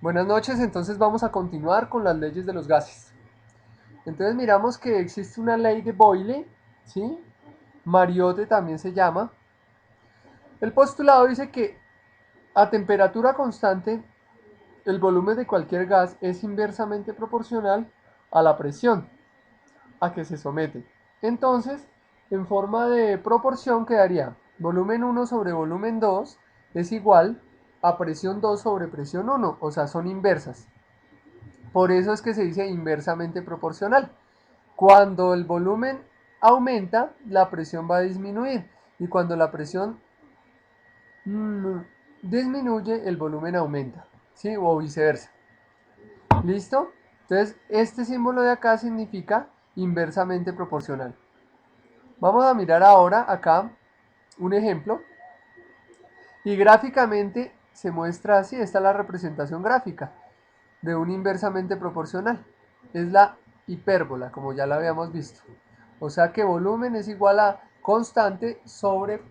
Buenas noches, entonces vamos a continuar con las leyes de los gases. Entonces miramos que existe una ley de Boyle, ¿sí? Mariotte también se llama. El postulado dice que a temperatura constante el volumen de cualquier gas es inversamente proporcional a la presión a que se somete. Entonces, en forma de proporción quedaría volumen 1 sobre volumen 2 es igual a presión 2 sobre presión 1, o sea, son inversas. Por eso es que se dice inversamente proporcional. Cuando el volumen aumenta, la presión va a disminuir. Y cuando la presión disminuye, el volumen aumenta. ¿Sí? O viceversa. ¿Listo? Entonces, este símbolo de acá significa inversamente proporcional. Vamos a mirar ahora acá un ejemplo. Y gráficamente se muestra así. Esta es la representación gráfica de un inversamente proporcional. Es la hipérbola, como ya la habíamos visto. O sea que volumen es igual a constante sobre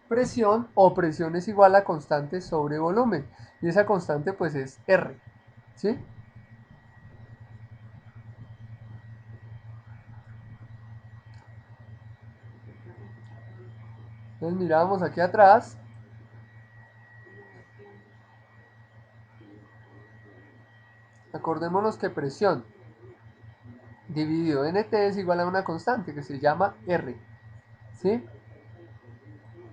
presión o presión es igual a constante sobre volumen. Y esa constante pues es R. ¿Sí? Entonces miramos aquí atrás. Acordémonos que presión dividido nt es igual a una constante que se llama R. ¿Sí?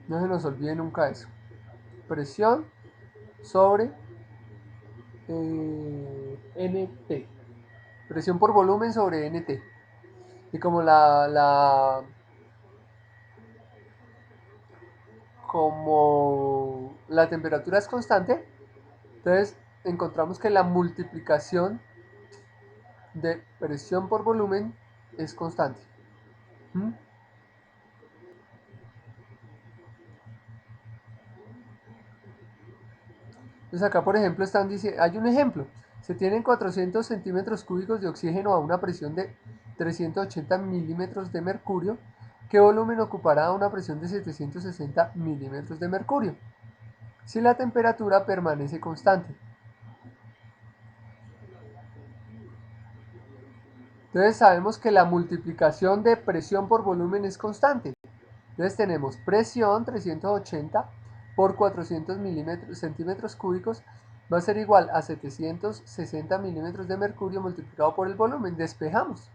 No se nos olvide nunca eso. Presión sobre nt. Presión por volumen sobre nt. Y como la temperatura es constante, entonces encontramos que la multiplicación de presión por volumen es constante. ¿Mm? Entonces acá por ejemplo hay un ejemplo. Se tienen 400 centímetros cúbicos de oxígeno a una presión de 380 milímetros de mercurio. ¿Qué volumen ocupará a una presión de 760 milímetros de mercurio? Si la temperatura permanece constante. Entonces sabemos que la multiplicación de presión por volumen es constante. Entonces tenemos presión 380 por 400 centímetros cúbicos va a ser igual a 760 milímetros de mercurio multiplicado por el volumen. Despejamos.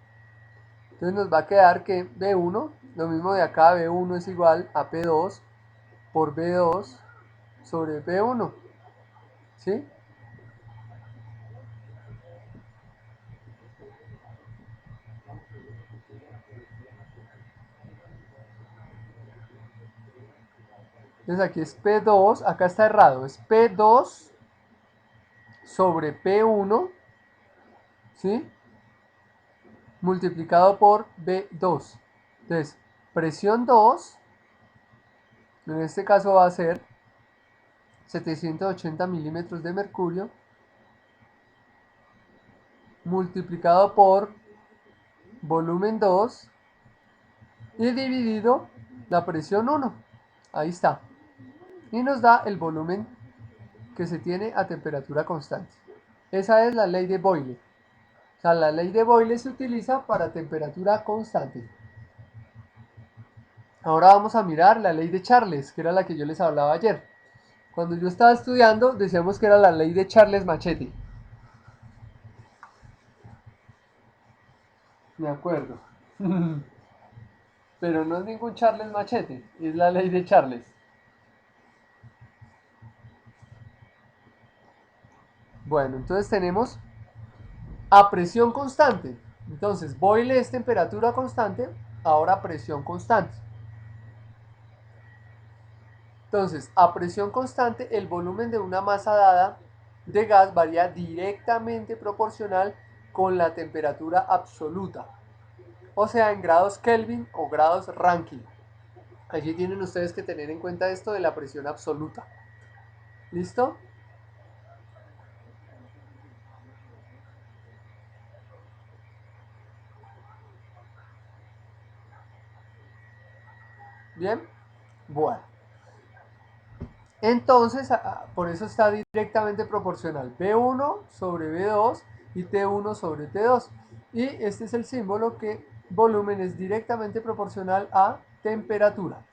Entonces nos va a quedar que B1, lo mismo de acá, B1 es igual a P2 por B2 sobre B1. ¿Sí? Entonces aquí es P2, acá está errado, es P2 sobre P1, ¿sí? Multiplicado por B2. Entonces, presión 2, en este caso va a ser 780 milímetros de mercurio, multiplicado por volumen 2 y dividido la presión 1. Ahí está. Y nos da el volumen que se tiene a temperatura constante. Esa es la ley de Boyle. O sea, la ley de Boyle se utiliza para temperatura constante. Ahora vamos a mirar la ley de Charles, que era la que yo les hablaba ayer. Cuando yo estaba estudiando, decíamos que era la ley de Charles Machete. Me acuerdo. Pero no es ningún Charles Machete, es la ley de Charles. Bueno, entonces tenemos a presión constante. Entonces, boile es temperatura constante, ahora presión constante. Entonces, a presión constante, el volumen de una masa dada de gas varía directamente proporcional con la temperatura absoluta, o sea, en grados Kelvin o grados Rankine. Allí tienen ustedes que tener en cuenta esto de la presión absoluta. ¿Listo? Bien. Bueno. Entonces, por eso está directamente proporcional B1 sobre B2 y T1 sobre T2. Y este es el símbolo que volumen es directamente proporcional a temperatura.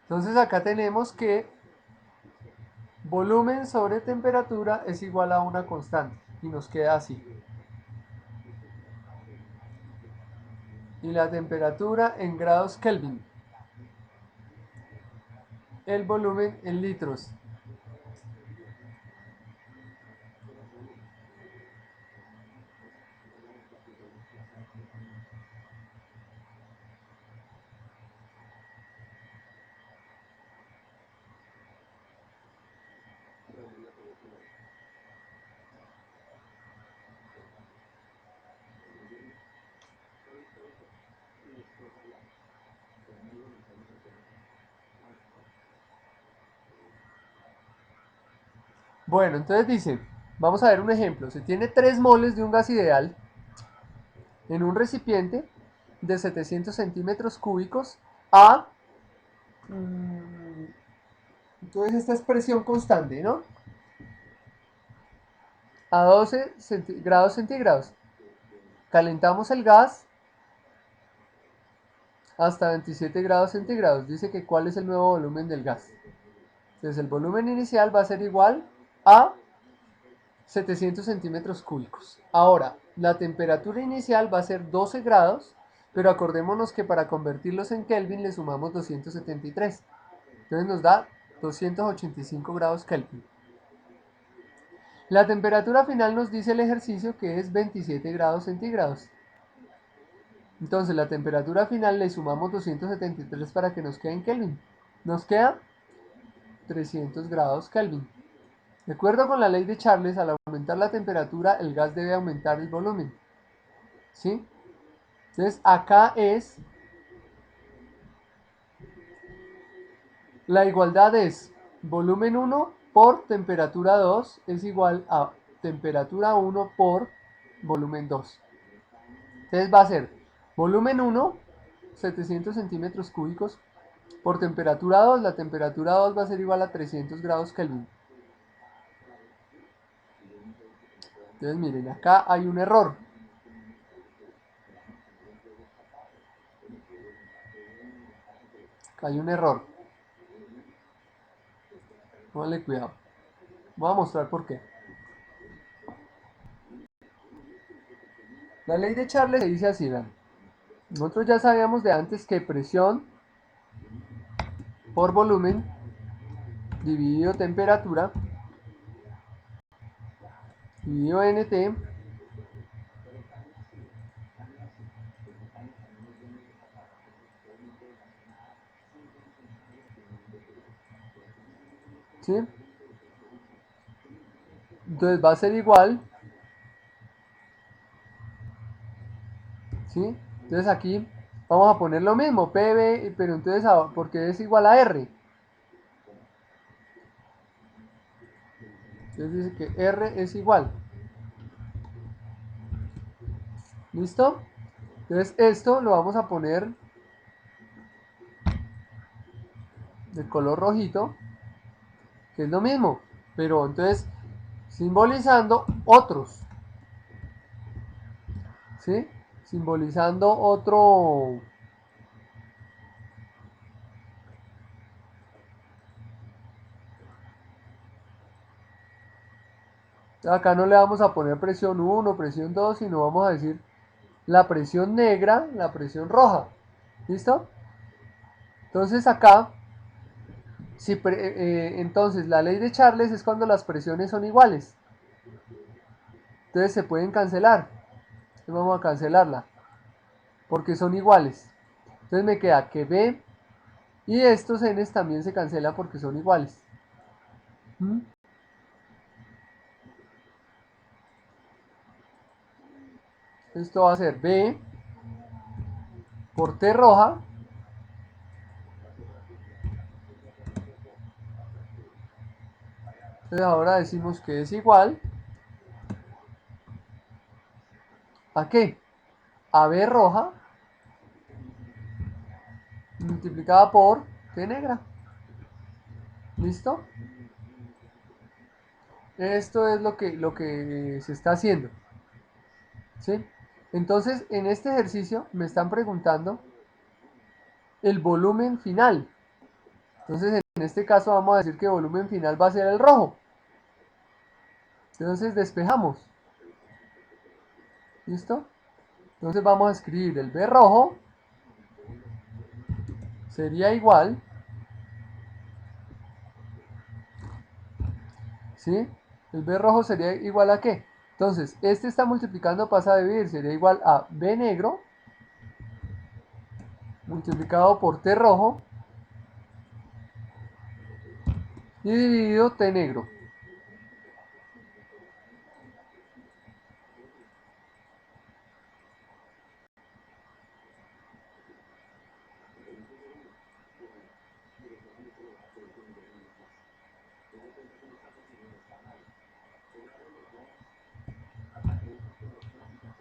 Entonces acá tenemos que volumen sobre temperatura es igual a una constante y nos queda así. Y la temperatura en grados Kelvin. El volumen en litros. Bueno, entonces dice, vamos a ver un ejemplo. Se tiene 3 moles de un gas ideal en un recipiente de 700 centímetros cúbicos a... entonces esta es presión constante, ¿no? A 12 grados centígrados. Calentamos el gas hasta 27 grados centígrados. Dice que cuál es el nuevo volumen del gas. Entonces el volumen inicial va a ser igual a 700 centímetros cúbicos. Ahora, la temperatura inicial va a ser 12 grados, pero acordémonos que para convertirlos en Kelvin le sumamos 273. Entonces nos da 285 grados Kelvin. La temperatura final nos dice el ejercicio que es 27 grados centígrados. Entonces la temperatura final le sumamos 273 para que nos quede en Kelvin. Nos queda 300 grados Kelvin. De acuerdo con la ley de Charles, al aumentar la temperatura, el gas debe aumentar el volumen. ¿Sí? Entonces acá es, la igualdad es volumen 1 por temperatura 2 es igual a temperatura 1 por volumen 2. Entonces va a ser volumen 1, 700 centímetros cúbicos, por temperatura 2, la temperatura 2 va a ser igual a 300 grados Kelvin. Entonces miren, acá hay un error. Acá hay un error. Pónganle cuidado. Voy a mostrar por qué. La ley de Charles se dice así, vean. Nosotros ya sabíamos de antes que presión por volumen dividido temperatura dividido NT ¿sí? Entonces va a ser igual, ¿sí? Entonces aquí vamos a poner lo mismo, PB, pero entonces porque es igual a R. Entonces dice que R es igual. ¿Listo? Entonces esto lo vamos a poner de color rojito, que es lo mismo, pero entonces simbolizando otros, ¿sí? Simbolizando otro, acá no le vamos a poner presión 1, presión 2, sino vamos a decir la presión negra, la presión roja. ¿Listo? Entonces acá, si entonces la ley de Charles es cuando las presiones son iguales. Entonces se pueden cancelar. Entonces vamos a cancelarla, porque son iguales. Entonces me queda que B y estos N's también se cancelan porque son iguales. ¿Mm? Esto va a ser B por T roja Entonces ahora decimos que es igual ¿a qué? A B roja multiplicada por T negra. ¿Listo? Esto es lo que se está haciendo. ¿Sí? Entonces, en este ejercicio me están preguntando el volumen final. Entonces, en este caso vamos a decir que el volumen final va a ser el rojo. Entonces, despejamos. ¿Listo? Entonces vamos a escribir el B rojo sería igual, ¿sí? El B rojo sería igual a ¿qué? Entonces, este está multiplicando, pasa a dividir, sería igual a B negro multiplicado por T rojo y dividido T negro.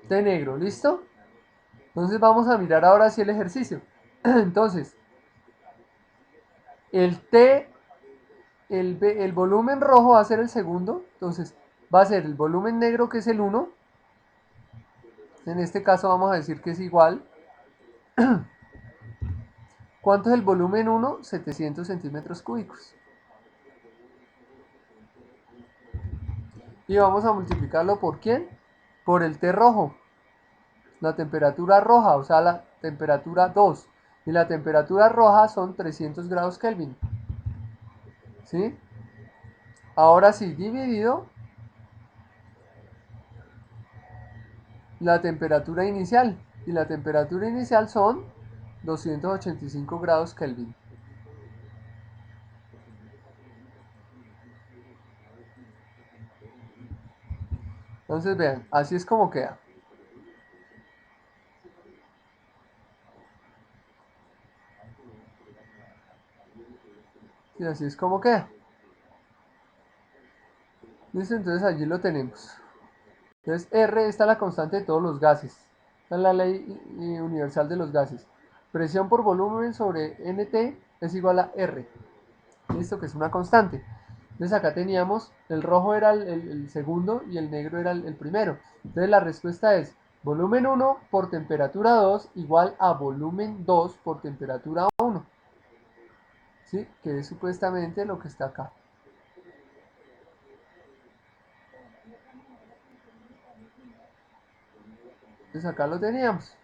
T negro, ¿listo? Entonces vamos a mirar ahora sí el ejercicio. Entonces, el T, el volumen rojo va a ser el segundo, entonces va a ser el volumen negro que es el 1. En este caso vamos a decir que es igual. ¿Cuánto es el volumen 1? 700 centímetros cúbicos. Y vamos a multiplicarlo por ¿quién? Por el T rojo. La temperatura roja, o sea, la temperatura 2. Y la temperatura roja son 300 grados Kelvin. ¿Sí? Ahora sí, dividido la temperatura inicial. Y la temperatura inicial son 285 grados Kelvin. Entonces vean, así es como queda. Y así es como queda. ¿Listo? Entonces allí lo tenemos. Entonces R está la constante de todos los gases. Esta es la ley universal de los gases. Presión por volumen sobre NT es igual a R. Listo, que es una constante. Entonces acá teníamos, el rojo era el segundo y el negro era el primero. Entonces la respuesta es volumen 1 por temperatura 2 igual a volumen 2 por temperatura 1. ¿Sí? Que es supuestamente lo que está acá. Entonces acá lo teníamos.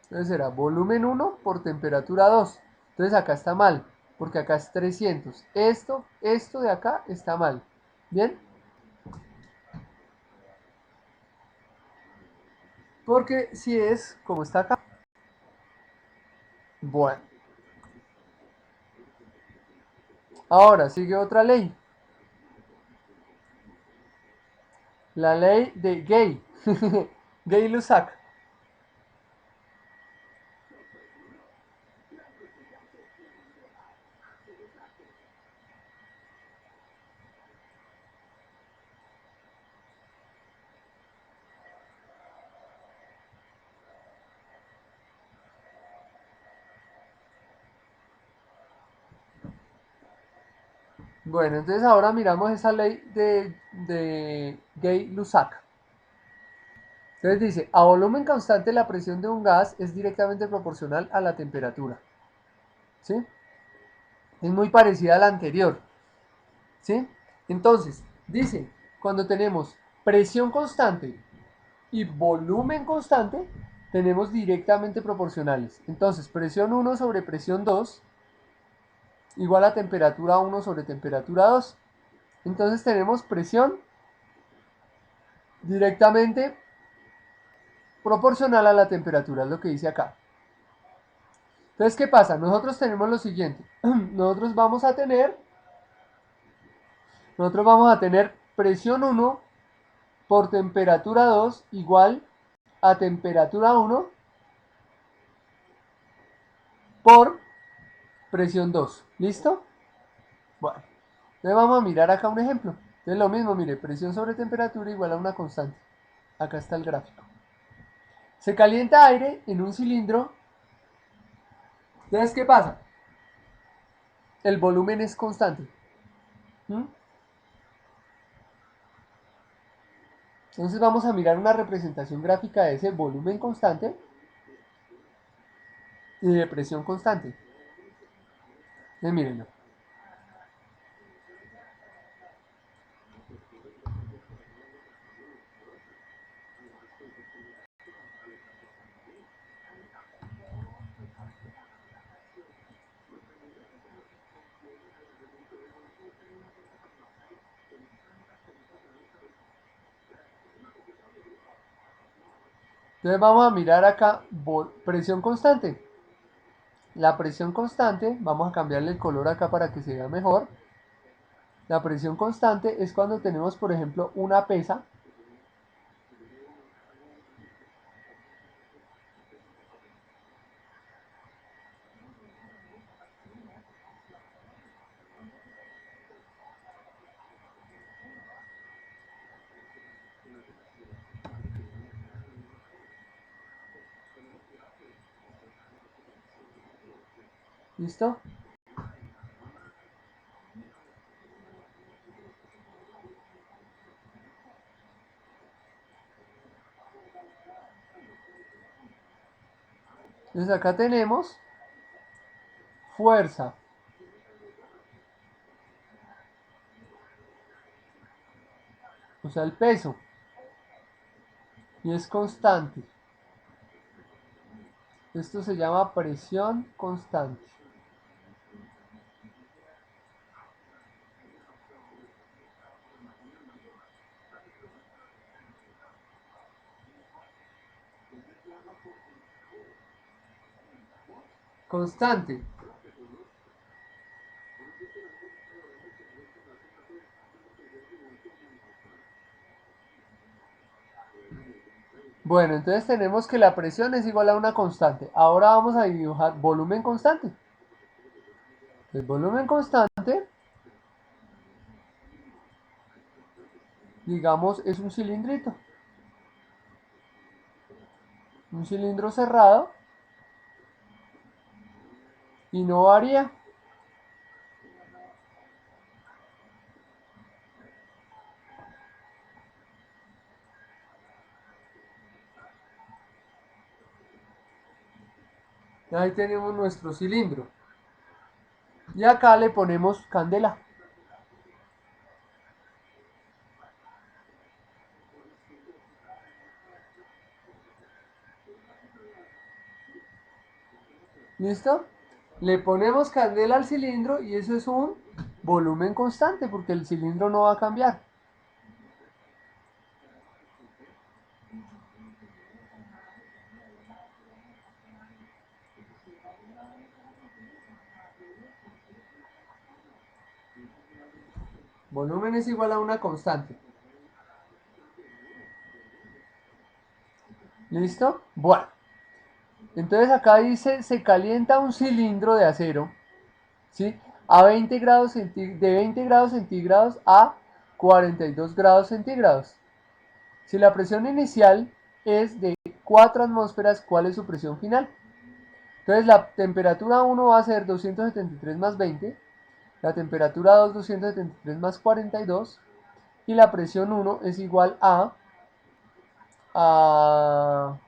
Entonces era volumen 1 por temperatura 2. Entonces acá está mal, porque acá es 300. Esto de acá está mal. ¿Bien? Porque si es como está acá. Bueno. Ahora sigue otra ley. La ley de Gay. Gay-Lussac. Bueno, entonces ahora miramos esa ley de Gay-Lussac. Entonces dice, a volumen constante la presión de un gas es directamente proporcional a la temperatura. ¿Sí? Es muy parecida a la anterior. ¿Sí? Entonces, dice, cuando tenemos presión constante y volumen constante, tenemos directamente proporcionales. Entonces, presión 1 sobre presión 2 igual a temperatura 1 sobre temperatura 2. Entonces tenemos presión directamente proporcional a la temperatura, es lo que dice acá. Entonces, ¿qué pasa? Nosotros tenemos lo siguiente. Nosotros vamos a tener presión 1 por temperatura 2 igual a temperatura 1 por presión 2. ¿Listo? Bueno, entonces vamos a mirar acá un ejemplo. Entonces lo mismo, mire, presión sobre temperatura igual a una constante. Acá está el gráfico. Se calienta aire en un cilindro. Entonces, ¿qué pasa? El volumen es constante. ¿Mm? Entonces vamos a mirar una representación gráfica de ese volumen constante y de presión constante. Entonces, mírenlo. Entonces vamos a mirar acá presión constante. La presión constante, vamos a cambiarle el color acá para que se vea mejor. La presión constante es cuando tenemos, por ejemplo, una pesa. ¿Listo? Entonces acá tenemos fuerza. O sea, el peso. Y es constante. Esto se llama presión constante. Constante. Bueno, entonces tenemos que la presión es igual a una constante. Ahora vamos a dibujar volumen constante. El volumen constante, digamos, es un cilindrito. Un cilindro cerrado y no varía. Ahí tenemos nuestro cilindro. Y acá le ponemos candela. ¿Listo? Le ponemos candela al cilindro y eso es un volumen constante porque el cilindro no va a cambiar. Volumen es igual a una constante. ¿Listo? Bueno. Entonces acá dice, se calienta un cilindro de acero, ¿sí? A 20 grados de 20 grados centígrados a 42 grados centígrados. Si la presión inicial es de 4 atmósferas, ¿cuál es su presión final? Entonces la temperatura 1 va a ser 273 más 20, la temperatura 2 273 más 42 y la presión 1 es igual a, a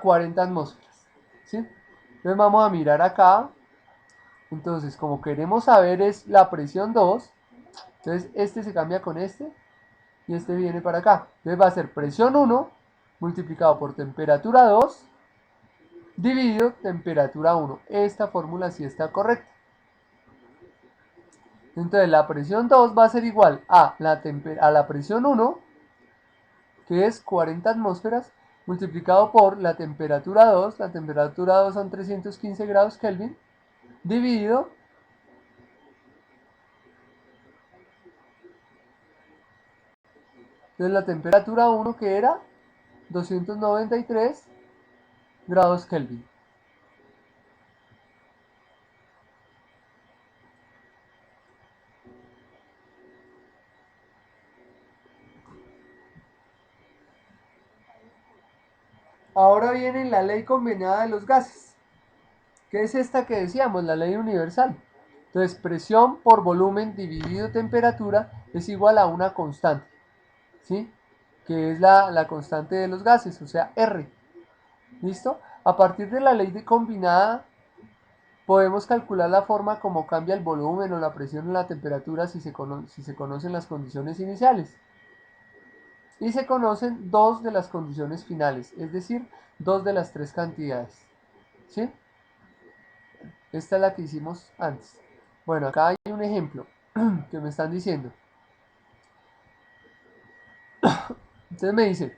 40 atmósferas. ¿Sí? Entonces vamos a mirar acá. Entonces, como queremos saber es la presión 2, entonces este se cambia con este y este viene para acá. Entonces va a ser presión 1 multiplicado por temperatura 2 dividido temperatura 1. Esta fórmula sí está correcta. Entonces la presión 2 va a ser igual a la presión 1, que es 40 atmósferas, multiplicado por la temperatura 2. La temperatura 2 son 315 grados Kelvin, dividido. Entonces la temperatura 1 que era 293 grados Kelvin. Ahora viene la ley combinada de los gases, que es esta que decíamos, la ley universal. Entonces, presión por volumen dividido temperatura es igual a una constante, ¿sí? Que es la constante de los gases, o sea, R. ¿Listo? A partir de la ley de combinada, podemos calcular la forma como cambia el volumen o la presión o la temperatura si se conocen las condiciones iniciales. Y se conocen dos de las condiciones finales, es decir, dos de las tres cantidades. ¿Sí? Esta es la que hicimos antes. Bueno, acá hay un ejemplo que me están diciendo. Entonces me dice,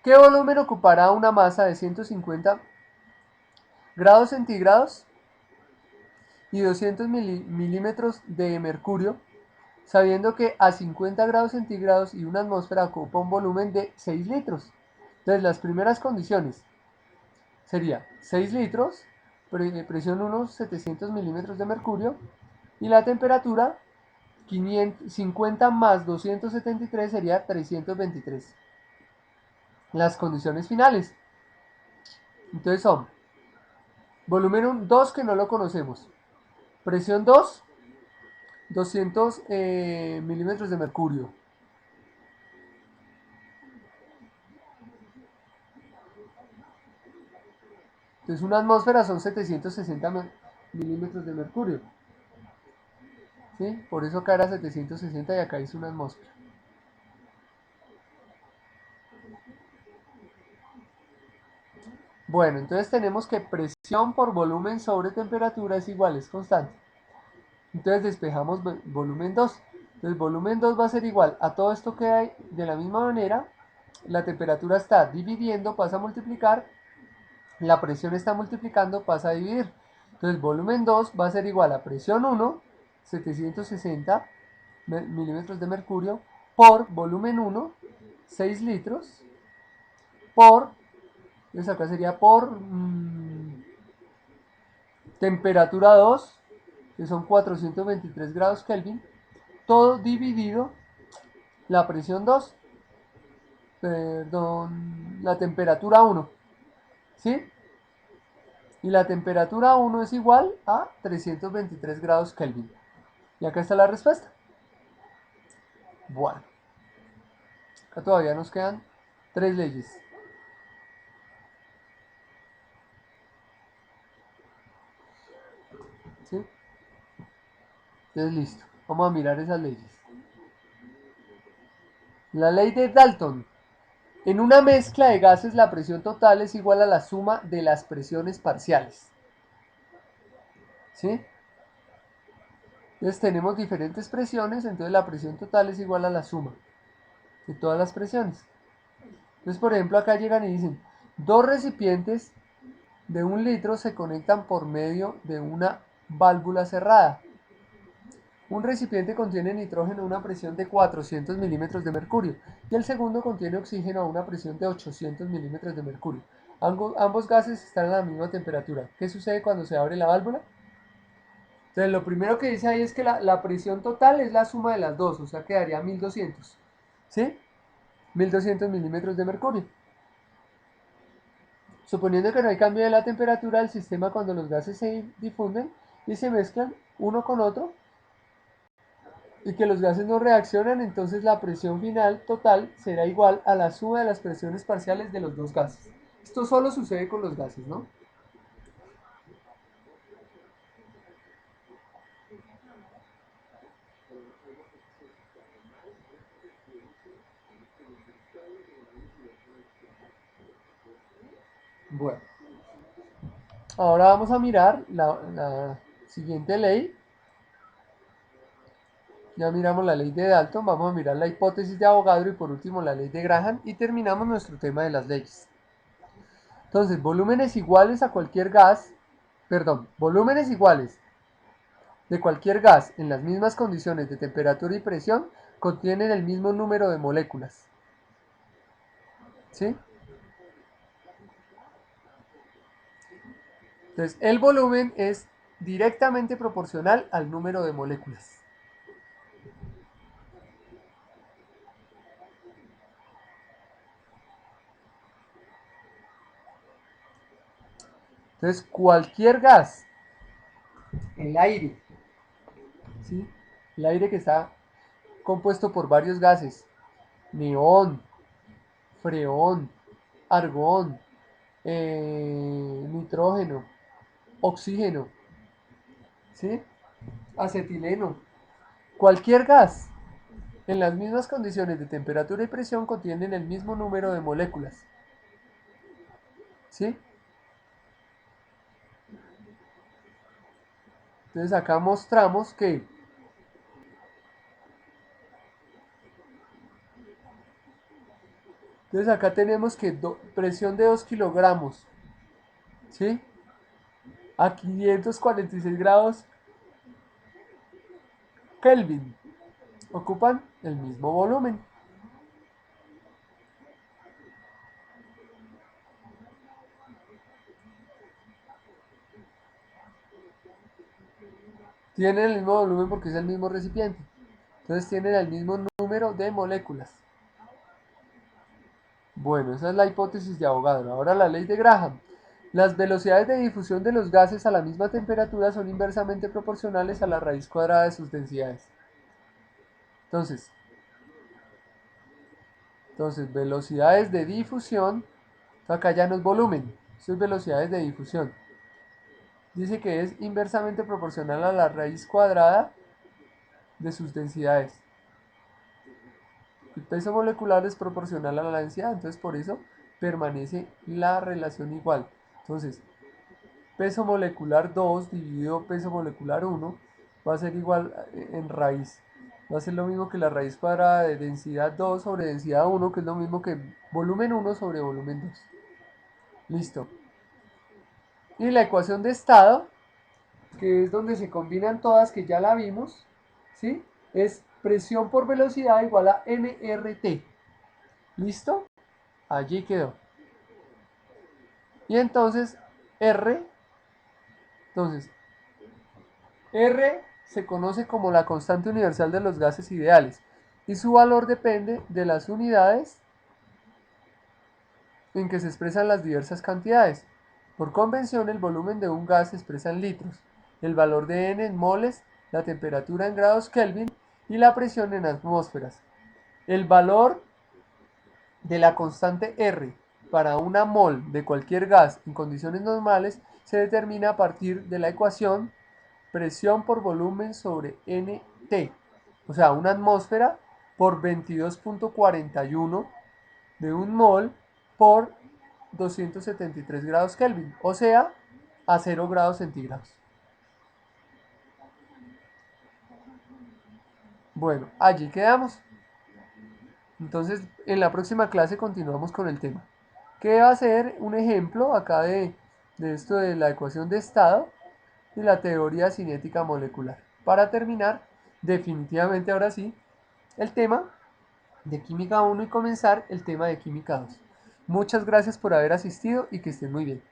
¿qué volumen ocupará una masa de 150 grados centígrados y 200 milímetros de mercurio, sabiendo que a 50 grados centígrados y una atmósfera ocupa un volumen de 6 litros? Entonces las primeras condiciones sería 6 litros, presión 1, 700 milímetros de mercurio, y la temperatura 50 más 273 sería 323. Las condiciones finales. Entonces son volumen 2 que no lo conocemos, presión 2, 200 milímetros de mercurio. Entonces una atmósfera son 760 milímetros de mercurio. ¿Sí? Por eso acá era 760 y acá hice una atmósfera. Bueno, entonces tenemos que presión por volumen sobre temperatura es igual, es constante. Entonces despejamos volumen 2. Entonces volumen 2 va a ser igual a todo esto que hay de la misma manera. La temperatura está dividiendo, pasa a multiplicar. La presión está multiplicando, pasa a dividir. Entonces volumen 2 va a ser igual a presión 1, 760 milímetros de mercurio, por volumen 1, 6 litros, por, entonces acá sería por temperatura 2, que son 423 grados Kelvin, todo dividido la presión 2, perdón, la temperatura 1, ¿sí? Y la temperatura 1 es igual a 323 grados Kelvin. Y acá está la respuesta. Bueno, acá todavía nos quedan tres leyes. ¿Sí? Entonces listo, vamos a mirar esas leyes. La ley de Dalton. En una mezcla de gases la presión total es igual a la suma de las presiones parciales. ¿Sí? Entonces tenemos diferentes presiones, entonces la presión total es igual a la suma de todas las presiones. Entonces, por ejemplo, acá llegan y dicen, dos recipientes de 1 litro se conectan por medio de una válvula cerrada. Un recipiente contiene nitrógeno a una presión de 400 milímetros de mercurio y el segundo contiene oxígeno a una presión de 800 milímetros de mercurio. Ambos gases están a la misma temperatura. ¿Qué sucede cuando se abre la válvula? Entonces, lo primero que dice ahí es que la presión total es la suma de las dos, o sea, quedaría 1200. ¿Sí? 1200 milímetros de mercurio. Suponiendo que no hay cambio de la temperatura del sistema cuando los gases se difunden y se mezclan uno con otro y que los gases no reaccionan, entonces la presión final total será igual a la suma de las presiones parciales de los dos gases. Esto solo sucede con los gases, ¿no? Bueno, ahora vamos a mirar la siguiente ley. Ya miramos la ley de Dalton, vamos a mirar la hipótesis de Avogadro y por último la ley de Graham y terminamos nuestro tema de las leyes. Entonces, volúmenes iguales a cualquier gas, perdón, volúmenes iguales de cualquier gas en las mismas condiciones de temperatura y presión contienen el mismo número de moléculas. ¿Sí? Entonces, el volumen es directamente proporcional al número de moléculas. Entonces, cualquier gas, el aire, ¿sí? El aire que está compuesto por varios gases, neón, freón, argón, nitrógeno, oxígeno, ¿sí? Acetileno, cualquier gas en las mismas condiciones de temperatura y presión contienen el mismo número de moléculas, ¿sí? Entonces acá mostramos que entonces acá tenemos que presión de 2 kilogramos, ¿sí? A 546 grados Kelvin. Ocupan el mismo volumen. Tienen el mismo volumen porque es el mismo recipiente. Entonces tienen el mismo número de moléculas. Bueno, esa es la hipótesis de Avogadro. Ahora la ley de Graham. Las velocidades de difusión de los gases a la misma temperatura son inversamente proporcionales a la raíz cuadrada de sus densidades. Entonces, velocidades de difusión, acá ya no es volumen, eso es velocidades de difusión. Dice que es inversamente proporcional a la raíz cuadrada de sus densidades. El peso molecular es proporcional a la densidad, entonces por eso permanece la relación igual. Entonces, peso molecular 2 dividido peso molecular 1 va a ser igual en raíz. Va a ser lo mismo que la raíz cuadrada de densidad 2 sobre densidad 1, que es lo mismo que volumen 1 sobre volumen 2. Listo. Y la ecuación de estado, que es donde se combinan todas, que ya la vimos, ¿sí? Es presión por velocidad igual a nRT. ¿Listo? Allí quedó. Y entonces R, entonces R se conoce como la constante universal de los gases ideales y su valor depende de las unidades en que se expresan las diversas cantidades. Por convención, el volumen de un gas se expresa en litros, el valor de N en moles, la temperatura en grados Kelvin y la presión en atmósferas. El valor de la constante R para una mol de cualquier gas en condiciones normales se determina a partir de la ecuación presión por volumen sobre NT, o sea, una atmósfera por 22.41 de un mol por 273 grados Kelvin, o sea, a 0 grados centígrados. Bueno, allí quedamos. Entonces, en la próxima clase continuamos con el tema, que va a ser un ejemplo acá de esto de la ecuación de estado y la teoría cinética molecular. Para terminar, definitivamente ahora sí, el tema de química 1 y comenzar el tema de química 2. Muchas gracias por haber asistido y que estén muy bien.